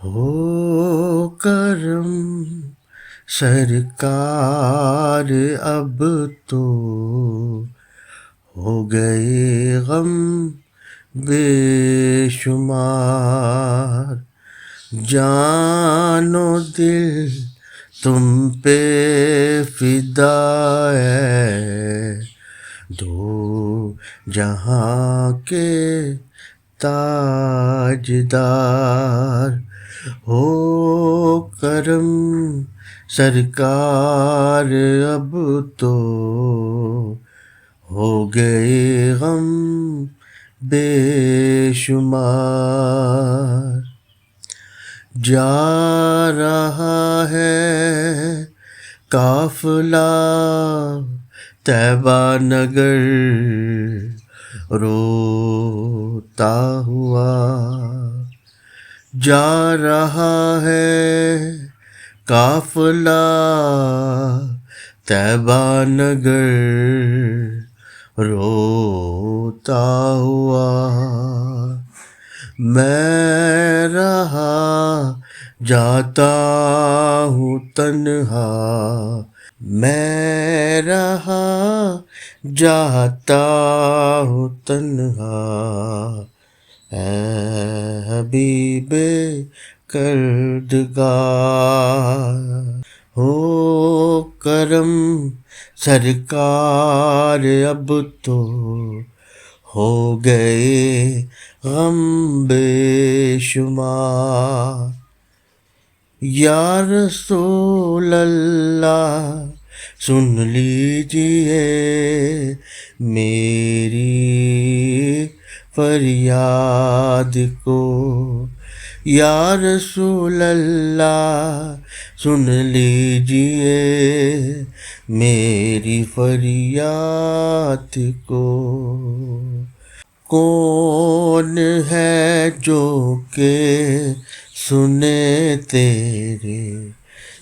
ہو کرم سرکار اب تو ہو گئے غم بے شمار، جان و دل تم پہ فدا ہے، دو جہاں کے تاجدار، ہو کرم سرکار اب تو ہو گئے غم بے شمار، جا رہا ہے قافلہ طیبہ نگر روتا ہوا، جا رہا ہے قافلہ طیبہ نگر روتا ہوا، میں رہا جاتا ہوں تنہا، میں رہا جاتا ہوں تنہا، اے حبیب کردگار، ہو کرم سرکار اب تو ہو گئے غم بے شمار، یا رسول اللہ سن لیجئے میری فریاد کو، یا رسول اللہ سن لیجئے میری فریاد کو، کون ہے جو کہ سنے تیرے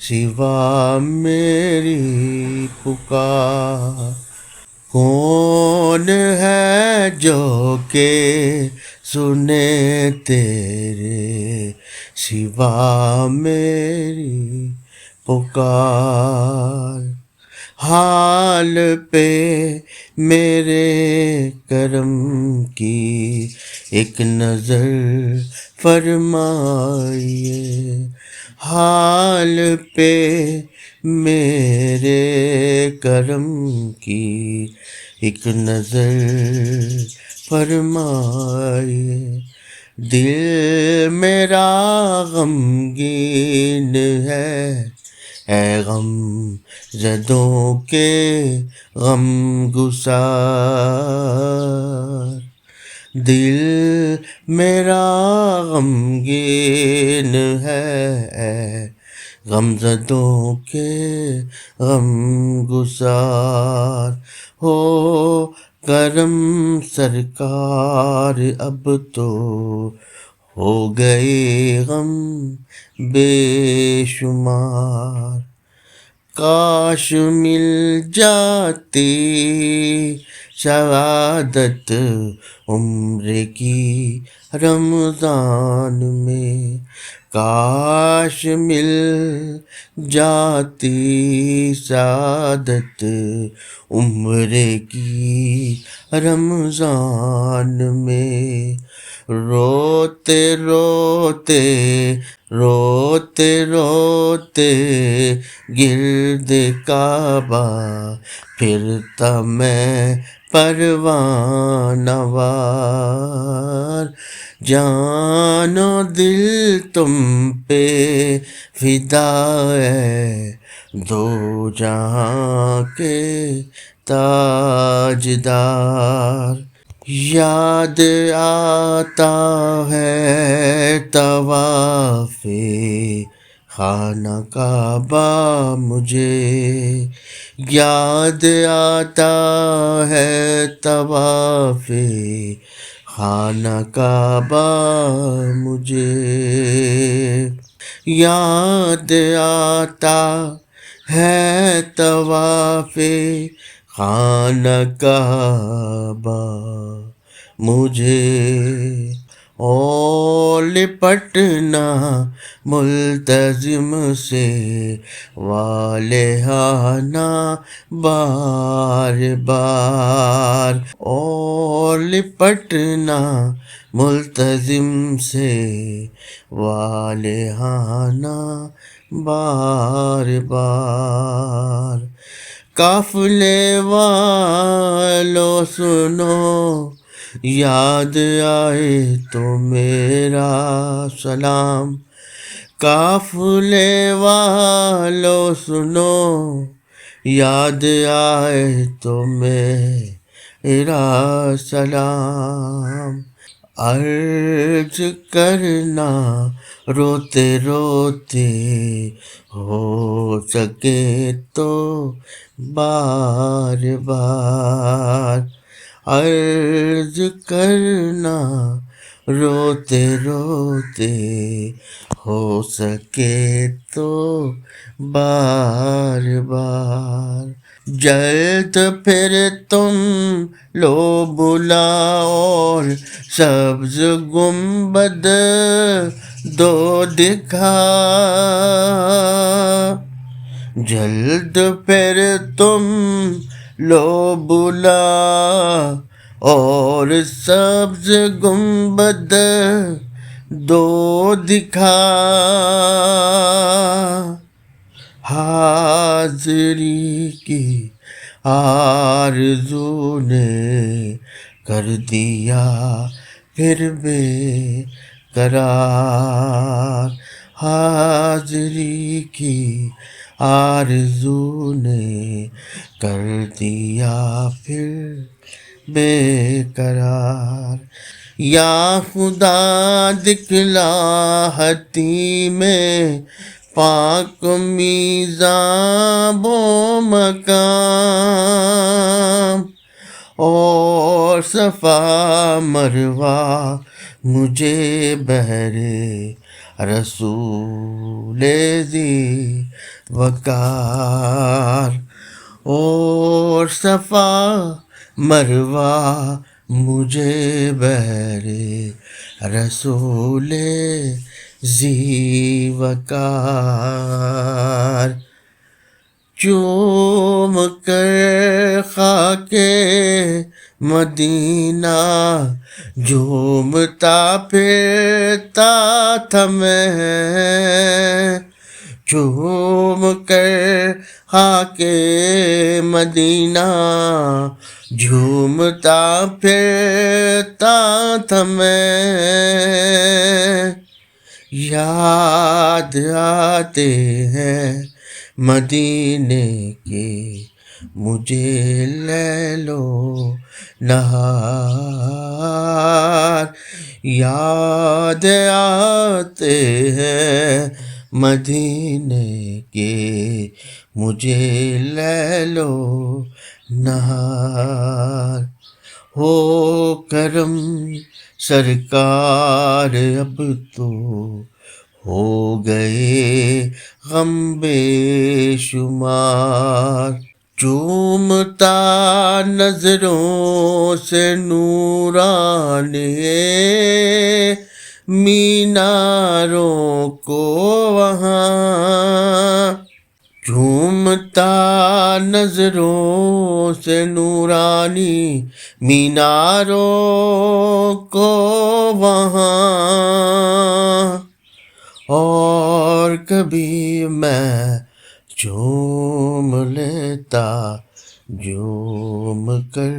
سوا میری پکار، کون ہے جو کہ سنے تیرے سوا میری پکار، حال پہ میرے کرم کی ایک نظر فرمائیے، حال پہ میرے کرم کی ایک نظر فرمائیے، دل میرا غمگین ہے، اے غم زدوں کے غم گسار، دل میرا غمگین ہے، اے غم زدوں کے غم گسار، ہو کرم سرکار اب تو ہو گئے غم بے شمار، کاش مل جاتی سعادت عمر کی رمضان میں، کاش مل جاتی سعادت عمر کی رمضان میں، روتے روتے روتے روتے گرد کعبہ پھرتا میں پروانہ وار، جان و دل تم پہ فدا ہے، دو جہاں کے تاجدار، یاد آتا ہے طواف خانہ کعبہ مجھے، یاد آتا ہے طواف خانہ کعبہ مجھے، یاد آتا ہے طواف خانہ کعبہ مجھے، اور لپٹنا ملتزم سے والہانہ بار بار، اور لپٹنا ملتزم سے والہانہ بار بار۔ قافلے والو سنو، یاد آئے تو میرا سلام۔ قافلے والو سنو، یاد آئے تو میرا سلام۔ عرض کرنا روتے روتے، ہو سکے تو بار بار۔ عرض کرنا روتے روتے، ہو سکے تو بار بار۔ جلد پھر تم لو بلاؤ، اور سبز گنبد دو دکھا۔ جلد پھر تم لو بلا، اور سبز گنبد دو دکھا۔ حاضری کی آرزو نے کر دیا پھر بے قرار۔ حاضری کی آرزو نے کر دیا پھر بے قرار۔ یا خدا دکھلا حتیم پاک میزان و مقام، اور صفا مروہ مجھے بہرے رسول ذی وقار۔ اور صفا مروہ مجھے بہرے رسول ذی وقار۔ چوم کر خاک مدینہ جھومتا پھرتا تھا میں۔ چوم کر خاک مدینہ جھومتا پھرتا تھا میں۔ یاد آتے ہیں مدینے کے مجھے لیل و نہار۔ یاد آتے ہیں مدینے کے مجھے لیل و نہار۔ ہو کرم سرکار اب تو ہو گئے غم بے شمار۔ چومتا نظروں سے نورانی میناروں کو وہاں۔ جھومتا نظروں سے نورانی میناروں کو وہاں۔ اور کبھی میں چوم لیتا جھوم کر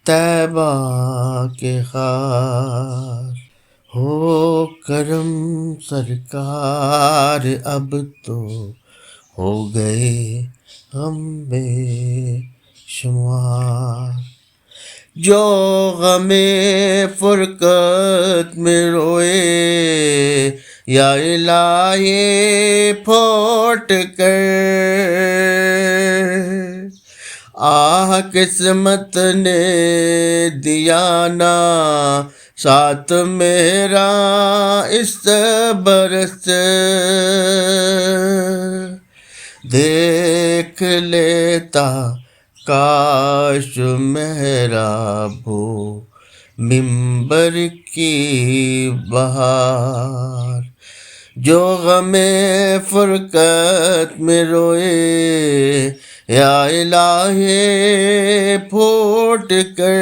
طیبہ کے خار۔ ہو کرم سرکار اب تو ہو گئے غم بے شمار۔ جو غم فرقت میں روئے یا الہی پھوٹ کر، آہ قسمت نے دیا نا ساتھ میرا اس برس۔ دیکھ لیتا کاش محراب ہو ممبر کی بہار، جو غم فرقت میں روئے یا الہ پھوٹ کر،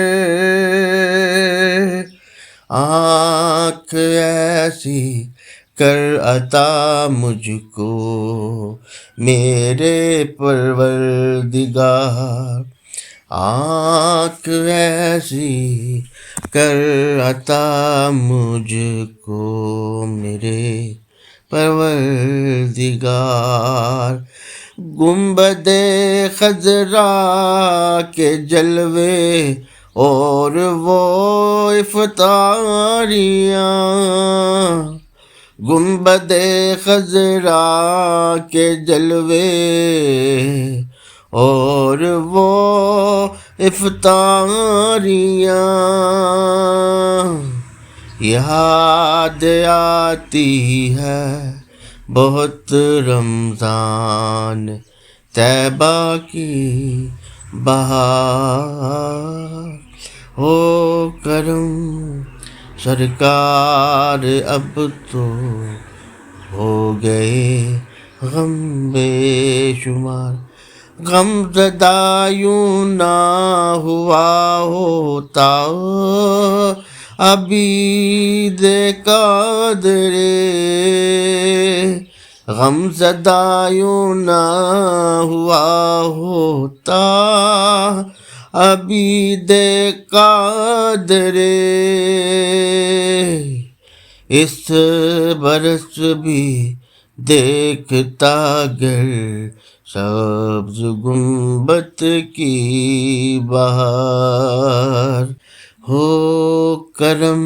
آنکھ ایسی کر عطا مجھ کو میرے پروردگار، آنکھ ایسی کر عطا مجھ کو میرے پروردگار، گنبد خضرا کے جلوے اور وہ افطاریاں، گنبد خضرا کے جلوے اور وہ افطاریاں، یاد آتی ہے بہت رمضان طیبہ کی بہار، ہو کرم سرکار اب تو ہو گئے غم بے شمار، غم زدہ یوں نہ ہوا ہوتا عبید قادر، غم زدہ یوں نہ ہوا ہوتا عبید قادر، اس برس بھی دیکھتا گر سبز گنبد کی بہار، ہو کرم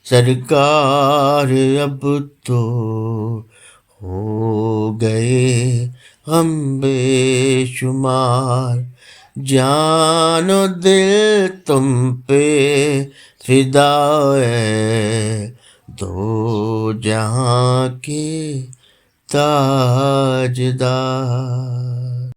سرکار اب تو ہو گئے غم بے شمار، جان و دل تم پہ فدا ہے دو جہاں کے تاجدار۔